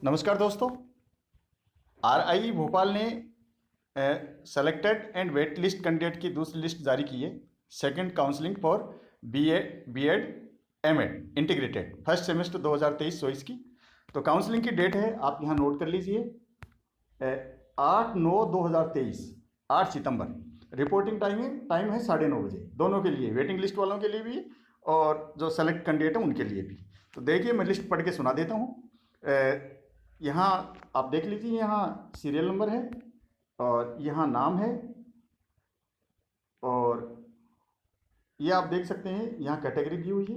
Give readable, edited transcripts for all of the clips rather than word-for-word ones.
नमस्कार दोस्तों। आरआई भोपाल ने selected and wait list candidate की दूसरी लिस्ट जारी की है। Second counselling for BEd MEd integrated first semester 2023-24 की। तो काउंसलिंग की डेट है, आप यहाँ नोट कर लीजिए, 8/9/2023, 8 सितंबर। रिपोर्टिंग टाइम है 9:30 बजे, दोनों के लिए, वेटिंग लिस्ट वालों के लिए भी और जो सेलेक्ट कैंडिडेट है उनके लिए भी। तो देखिए, मैं लिस्ट पढ़ के सुना देता हूँ। यहाँ आप देख लीजिए, यहाँ सीरियल नंबर है और यहाँ नाम है, और ये आप देख सकते हैं यहाँ कैटेगरी दी हुई है,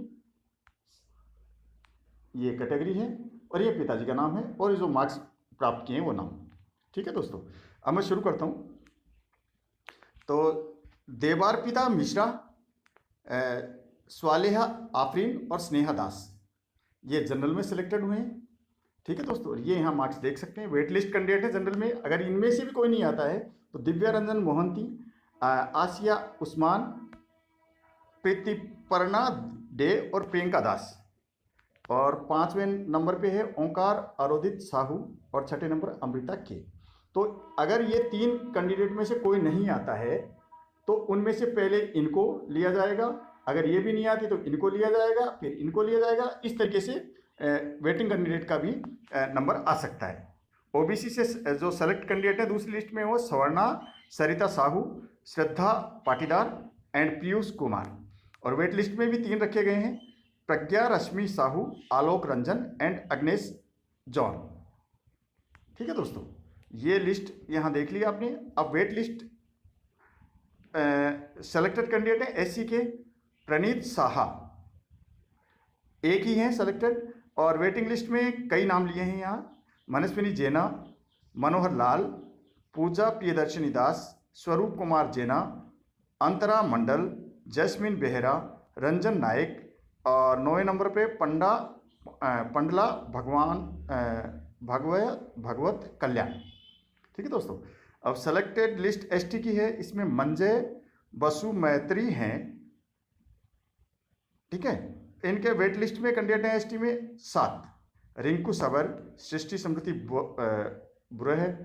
ये कैटेगरी है, और ये पिताजी का नाम है, और ये जो मार्क्स प्राप्त किए हैं वो नाम। ठीक है दोस्तों, अब मैं शुरू करता हूँ। तो देवार पिता मिश्रा, स्वालेहा आफरीन और स्नेहा दास, ये जनरल में सिलेक्टेड हुए हैं। ठीक है दोस्तों, ये यहाँ मार्क्स देख सकते हैं। वेट लिस्ट कैंडिडेट है जनरल में। अगर इनमें से भी कोई नहीं आता है तो दिव्या रंजन मोहंती, आसिया उस्मान, प्रीतिपर्णा डे और प्रियंका दास। और 5वें नंबर पे है ओंकार अरोदित साहू, और 6ठे नंबर अमृता के। तो अगर ये 3 कैंडिडेट में से कोई नहीं आता है तो उनमें से पहले इनको लिया जाएगा, अगर ये भी नहीं आती तो इनको लिया जाएगा, फिर इनको लिया जाएगा। इस तरीके से वेटिंग कैंडिडेट का भी नंबर आ सकता है। ओबीसी से जो सेलेक्ट कैंडिडेट है दूसरी लिस्ट में, वो स्वर्णा सरिता साहू, श्रद्धा पाटीदार एंड पीयूष कुमार। और वेट लिस्ट में भी 3 रखे गए हैं, प्रज्ञा रश्मि साहू, आलोक रंजन एंड अग्नेश जॉन। ठीक है दोस्तों, ये लिस्ट यहाँ देख लिया आपने। अब वेट लिस्ट सेलेक्टेड कैंडिडेट है एससी के प्रणीत साहा, एक ही हैं सेलेक्टेड। और वेटिंग लिस्ट में कई नाम लिए हैं यहाँ, मनस्विनी जैना, मनोहर लाल, पूजा प्रियदर्शनी दास, स्वरूप कुमार जैना, अंतरा मंडल, जैस्मिन बेहरा, रंजन नायक, और 9वें नंबर पे पंडला भगवत कल्याण। ठीक है दोस्तों, अब सेलेक्टेड लिस्ट एसटी की है, इसमें मंजय बसु मैत्री हैं। ठीक है, इनके वेट लिस्ट में कैंडिडेट हैं एसटी में 7, रिंकू सबर, सृष्टि समृति बुरह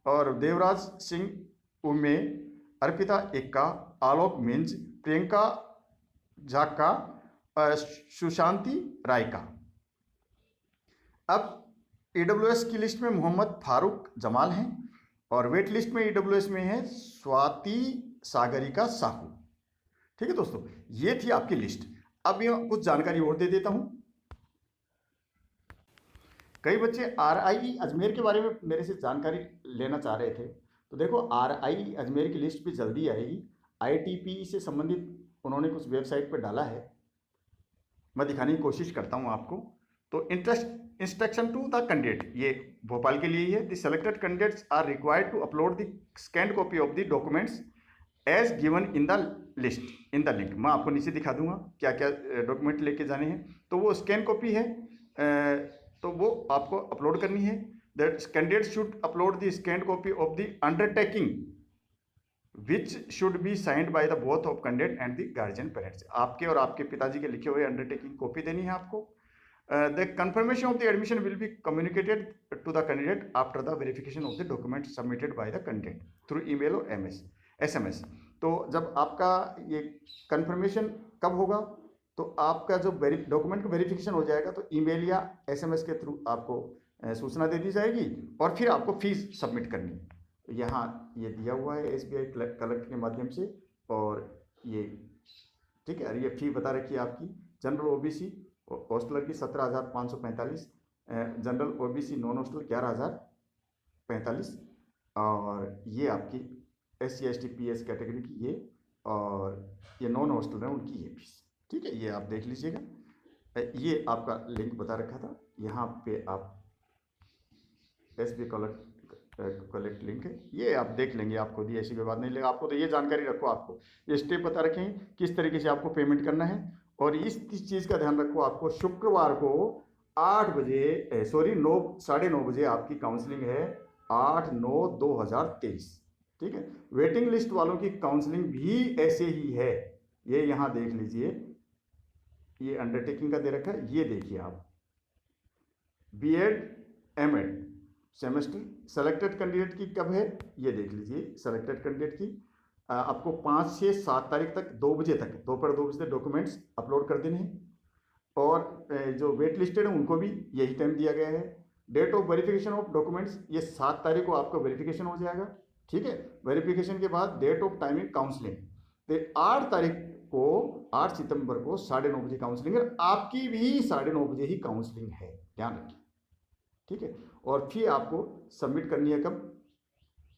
और देवराज सिंह उमे, अर्पिता एक्का, आलोक मिंज, प्रियंका झाका, सुशांति रायका। अब ईडब्ल्यूएस की लिस्ट में मोहम्मद फारूक जमाल हैं, और वेट लिस्ट में ईडब्ल्यूएस में है स्वाति सागरिका साहू। ठीक है दोस्तों, ये थी आपकी लिस्ट। अब ये कुछ जानकारी और दे देता हूं। कई बच्चे आरआई अजमेर के बारे में मेरे से जानकारी लेना चाह रहे थे। तो देखो, आरआई अजमेर की लिस्ट भी जल्दी आएगी। आईटीपी से संबंधित उन्होंने कुछ वेबसाइट पर डाला है, मैं दिखाने की कोशिश करता हूं आपको। तो इंस्ट्रक्शन टू द कैंडिडेट, ये भोपाल के लिए ही है। The selected candidates are required to upload the scanned copy of the documents as given in the list in the link. मैं आपको नीचे दिखा दूंगा क्या क्या डॉक्यूमेंट लेके जाने हैं। तो वो स्कैन कॉपी है, तो वो आपको अपलोड करनी है। The candidate should upload the scan copy of the undertaking which should be signed by the both of candidate and the guardian parents. आपके और आपके पिताजी के लिखे हुए अंडरटेकिंग कॉपी देनी है आपको। The confirmation of the admission will be communicated to the candidate after the verification of the document submitted by the candidate through email और SMS। तो जब आपका ये कंफर्मेशन कब होगा, तो आपका जो डॉक्यूमेंट का वेरिफिकेशन हो जाएगा तो ईमेल या SMS के थ्रू आपको सूचना दे दी जाएगी, और फिर आपको फीस सबमिट करनी है। तो यहाँ ये दिया हुआ है SBI कलेक्ट के माध्यम से, और ये ठीक है। ये फी बता रखी है आपकी। जनरल OBC हॉस्टलर की 17,545, जनरल OBC नॉन हॉस्टल 11,045, और ये आपकी SC ST PS कैटेगरी की ये, और ये नॉन हॉस्टल है उनकी ये फीस। ठीक है, ये आप देख लीजिएगा। ये आपका लिंक बता रखा था, यहाँ पे आप SBI कलेक्ट लिंक है, ये आप देख लेंगे, आपको दी ऐसी कोई बात नहीं। लेगा आपको तो ये जानकारी रखो, आपको ये स्टेप बता रखे हैं किस तरीके से आपको पेमेंट करना है। और इस चीज़ का ध्यान रखो, आपको शुक्रवार को 8 बजे, सॉरी 9 बजे आपकी काउंसलिंग है, 8/9/2023। ठीक है, वेटिंग लिस्ट वालों की काउंसलिंग भी ऐसे ही है। ये यहाँ देख लीजिए, ये अंडरटेकिंग का दे रखा है, ये देखिए आप, BEd MEd semester. Selected candidate की कब है ये देख लीजिए। सेलेक्टेड कैंडिडेट की आपको 5 से 7 तारीख तक 2 बजे तक, दोपहर 2 बजे तक डॉक्यूमेंट्स अपलोड कर देने हैं। और जो वेट लिस्टेड है उनको भी यही टाइम दिया गया है। Date of verification of documents ये 7 तारीख को आपका वेरिफिकेशन हो जाएगा, ठीक है। वेरिफिकेशन के बाद डेट ऑफ टाइमिंग काउंसलिंग, तो 8 तारीख को 8 सितंबर को 9:30 बजे काउंसलिंग है। आपकी भी 9:30 बजे ही काउंसलिंग है, ध्यान रखिए, ठीक है। और फिर आपको सबमिट करनी है कब,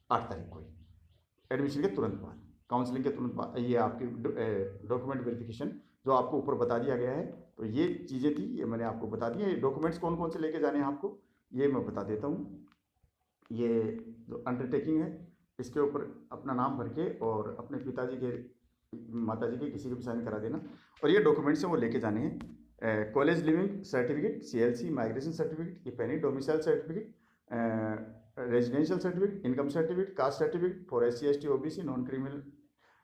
8 तारीख को ही, एडमिशन के तुरंत बाद, काउंसलिंग के तुरंत बाद। ये आपकी डॉक्यूमेंट वेरिफिकेशन जो आपको ऊपर बता दिया गया है। तो ये चीज़ें थी, ये मैंने आपको बता दी है। डॉक्यूमेंट्स कौन कौन से लेके जाने हैं आपको ये मैं बता देता हूँ। ये जो अंडरटेकिंग है इसके ऊपर अपना नाम भर के और अपने पिताजी के, माताजी के, किसी के भी साइन करा देना। और ये डॉक्यूमेंट्स हैं वो लेके जाने हैं। College leaving certificate, CLC migration certificate, ये पेनी domicile certificate, residential certificate, income certificate, caste certificate for SC ST OBC, non criminal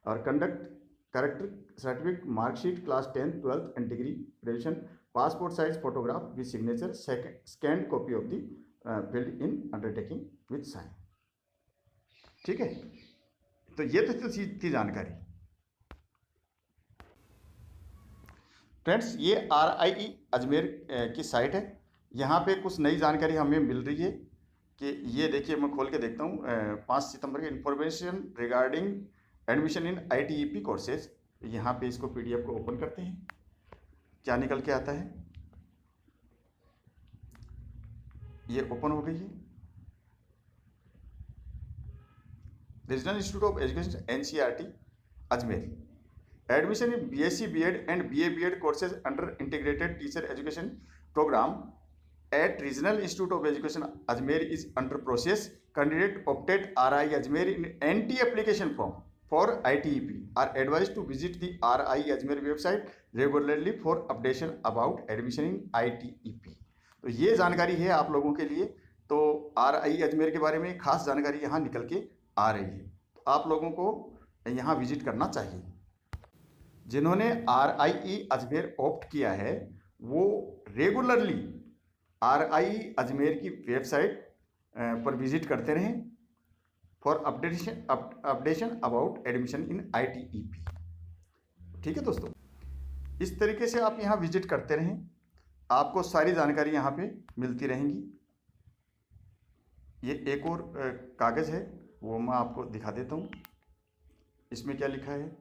और conduct character certificate, marksheet class 10th 12th and degree graduation, passport size photograph with signature, scanned copy of the filled in undertaking with sign, ठीक है। तो ये तो थी जानकारी। Friends, ये RIE Ajmer की साइट है। यहाँ पे कुछ नई जानकारी हमें मिल रही है कि ये देखिए, मैं खोल के देखता हूँ। 5 सितंबर के information regarding admission in ITEP courses. यहाँ पे इसको PDF को ओपन करते हैं, क्या निकल के आता है। ये ओपन हो गई है। Regional institute of education NCERT Ajmer, admission in BSc B.Ed and BA B.Ed courses under integrated teacher education program at Regional Institute of Education Ajmer is under process. Candidate opted RIE Ajmer in NT application form for ITEP are advised to visit the RIE Ajmer website regularly for updation about admission in ITEP। तो ये जानकारी है आप लोगों के लिए। तो RIE Ajmer के बारे में खास जानकारी यहाँ निकल के आ रही है, तो आप लोगों को यहाँ विजिट करना चाहिए। जिन्होंने RIE अजमेर ऑप्ट किया है वो रेगुलरली RIE अजमेर की वेबसाइट पर विजिट करते रहें for updation about admission in ITEP, ठीक है दोस्तों। इस तरीके से आप यहाँ विजिट करते रहें, आपको सारी जानकारी यहाँ पे मिलती रहेंगी। ये एक और कागज़ है, वो मैं आपको दिखा देता हूँ। इसमें क्या लिखा है,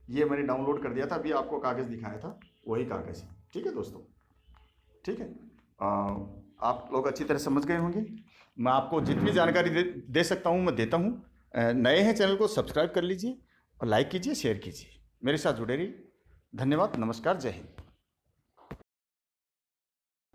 ये मैंने डाउनलोड कर दिया था, अभी आपको कागज़ दिखाया था, वही कागज़ है, ठीक है दोस्तों, ठीक है। आप लोग अच्छी तरह समझ गए होंगे। मैं आपको जितनी जानकारी दे सकता हूँ मैं देता हूँ। नए हैं चैनल को सब्सक्राइब कर लीजिए और लाइक कीजिए, शेयर कीजिए, मेरे साथ जुड़े रहिए। धन्यवाद, नमस्कार, जय हिंद।